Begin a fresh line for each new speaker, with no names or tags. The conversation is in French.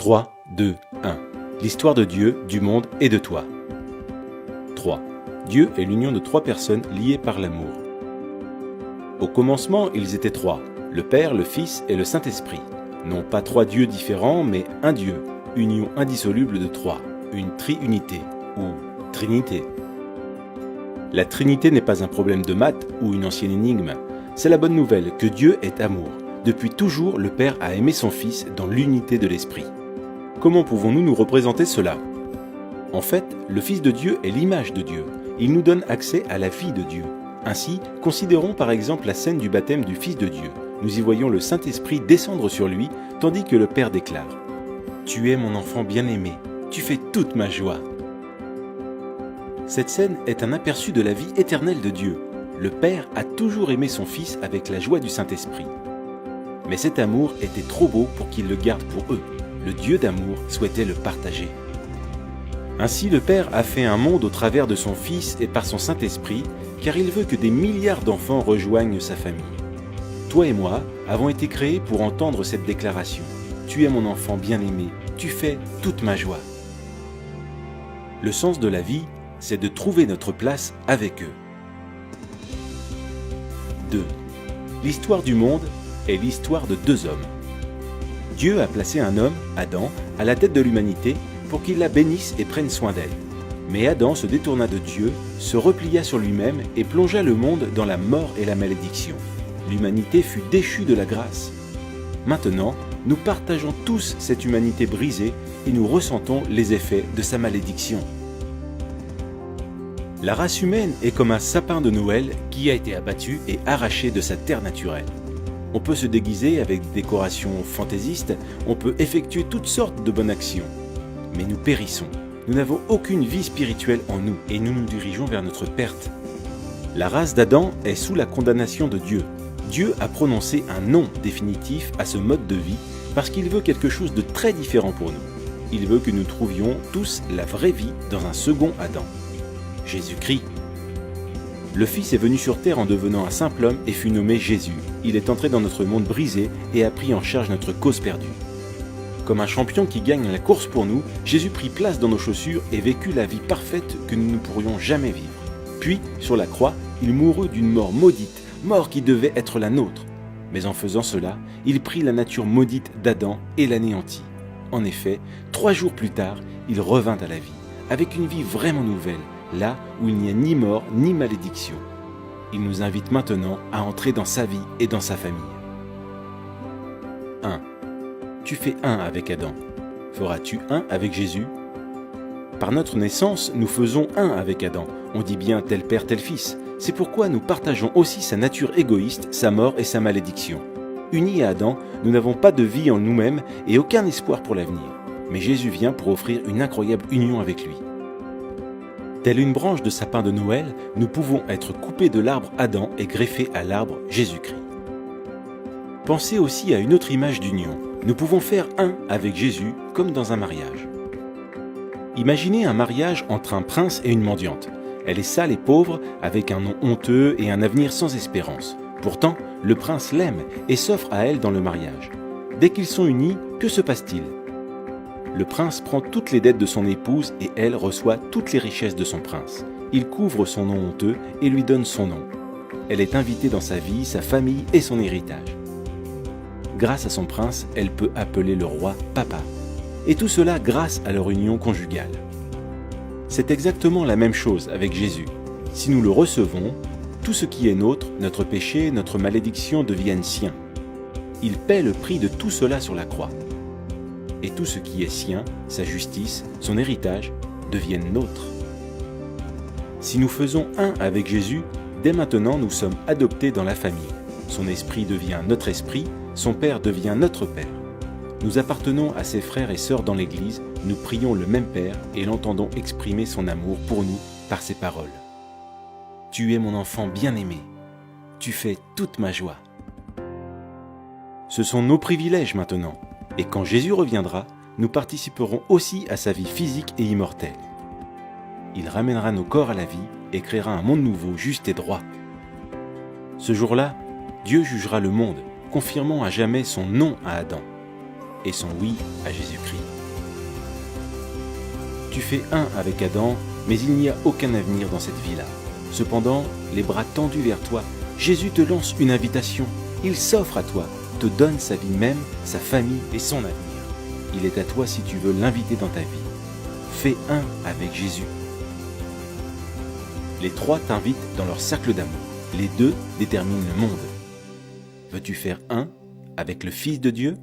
3, 2, 1. L'histoire de Dieu, du monde et de toi. 3. Dieu est l'union de trois personnes liées par l'amour. Au commencement, ils étaient trois, le Père, le Fils et le Saint-Esprit. Non pas trois dieux différents, mais un Dieu, union indissoluble de trois, une triunité ou trinité. La Trinité n'est pas un problème de maths ou une ancienne énigme. C'est la bonne nouvelle que Dieu est amour. Depuis toujours, le Père a aimé son Fils dans l'unité de l'Esprit. Comment pouvons-nous nous représenter cela ? En fait, le Fils de Dieu est l'image de Dieu. Il nous donne accès à la vie de Dieu. Ainsi, considérons par exemple la scène du baptême du Fils de Dieu. Nous y voyons le Saint-Esprit descendre sur lui, tandis que le Père déclare « Tu es mon enfant bien-aimé, tu fais toute ma joie ». Cette scène est un aperçu de la vie éternelle de Dieu. Le Père a toujours aimé son Fils avec la joie du Saint-Esprit. Mais cet amour était trop beau pour qu'il le garde pour eux. Le Dieu d'amour souhaitait le partager. Ainsi le Père a fait un monde au travers de son Fils et par son Saint-Esprit, car il veut que des milliards d'enfants rejoignent sa famille. Toi et moi avons été créés pour entendre cette déclaration. Tu es mon enfant bien-aimé, tu fais toute ma joie. Le sens de la vie, c'est de trouver notre place avec eux. 2. L'histoire du monde est l'histoire de deux hommes. Dieu a placé un homme, Adam, à la tête de l'humanité pour qu'il la bénisse et prenne soin d'elle. Mais Adam se détourna de Dieu, se replia sur lui-même et plongea le monde dans la mort et la malédiction. L'humanité fut déchue de la grâce. Maintenant, nous partageons tous cette humanité brisée et nous ressentons les effets de sa malédiction. La race humaine est comme un sapin de Noël qui a été abattu et arraché de sa terre naturelle. On peut se déguiser avec des décorations fantaisistes, on peut effectuer toutes sortes de bonnes actions. Mais nous périssons. Nous n'avons aucune vie spirituelle en nous et nous nous dirigeons vers notre perte. La race d'Adam est sous la condamnation de Dieu. Dieu a prononcé un non définitif à ce mode de vie parce qu'il veut quelque chose de très différent pour nous. Il veut que nous trouvions tous la vraie vie dans un second Adam, Jésus-Christ. Le Fils est venu sur terre en devenant un simple homme et fut nommé Jésus. Il est entré dans notre monde brisé et a pris en charge notre cause perdue. Comme un champion qui gagne la course pour nous, Jésus prit place dans nos chaussures et vécut la vie parfaite que nous ne pourrions jamais vivre. Puis, sur la croix, il mourut d'une mort maudite, mort qui devait être la nôtre. Mais en faisant cela, il prit la nature maudite d'Adam et l'anéantit. En effet, 3 jours plus tard, il revint à la vie, avec une vie vraiment nouvelle, là où il n'y a ni mort ni malédiction. Il nous invite maintenant à entrer dans sa vie et dans sa famille. 1. Tu fais un avec Adam. Feras-tu un avec Jésus ? Par notre naissance, nous faisons un avec Adam. On dit bien tel père, tel fils. C'est pourquoi nous partageons aussi sa nature égoïste, sa mort et sa malédiction. Unis à Adam, nous n'avons pas de vie en nous-mêmes et aucun espoir pour l'avenir. Mais Jésus vient pour offrir une incroyable union avec lui. Telle une branche de sapin de Noël, nous pouvons être coupés de l'arbre Adam et greffés à l'arbre Jésus-Christ. Pensez aussi à une autre image d'union. Nous pouvons faire un avec Jésus comme dans un mariage. Imaginez un mariage entre un prince et une mendiante. Elle est sale et pauvre, avec un nom honteux et un avenir sans espérance. Pourtant, le prince l'aime et s'offre à elle dans le mariage. Dès qu'ils sont unis, que se passe-t-il ? Le prince prend toutes les dettes de son épouse et elle reçoit toutes les richesses de son prince. Il couvre son nom honteux et lui donne son nom. Elle est invitée dans sa vie, sa famille et son héritage. Grâce à son prince, elle peut appeler le roi papa. Et tout cela grâce à leur union conjugale. C'est exactement la même chose avec Jésus. Si nous le recevons, tout ce qui est nôtre, notre péché, notre malédiction deviennent siens. Il paie le prix de tout cela sur la croix. Et tout ce qui est sien, sa justice, son héritage, deviennent nôtres. Si nous faisons un avec Jésus, dès maintenant nous sommes adoptés dans la famille. Son esprit devient notre esprit, son Père devient notre Père. Nous appartenons à ses frères et sœurs dans l'Église, nous prions le même Père et l'entendons exprimer son amour pour nous par ses paroles. Tu es mon enfant bien-aimé, tu fais toute ma joie. Ce sont nos privilèges maintenant. Et quand Jésus reviendra, nous participerons aussi à sa vie physique et immortelle. Il ramènera nos corps à la vie et créera un monde nouveau, juste et droit. Ce jour-là, Dieu jugera le monde, confirmant à jamais son non à Adam. et son oui à Jésus-Christ. Tu fais un avec Adam, mais il n'y a aucun avenir dans cette vie-là. Cependant, les bras tendus vers toi, Jésus te lance une invitation. Il s'offre à toi, te donne sa vie même, sa famille et son avenir. Il est à toi si tu veux l'inviter dans ta vie. Fais un avec Jésus. Les trois t'invitent dans leur cercle d'amour. Les deux déterminent le monde. Veux-tu faire un avec le Fils de Dieu ?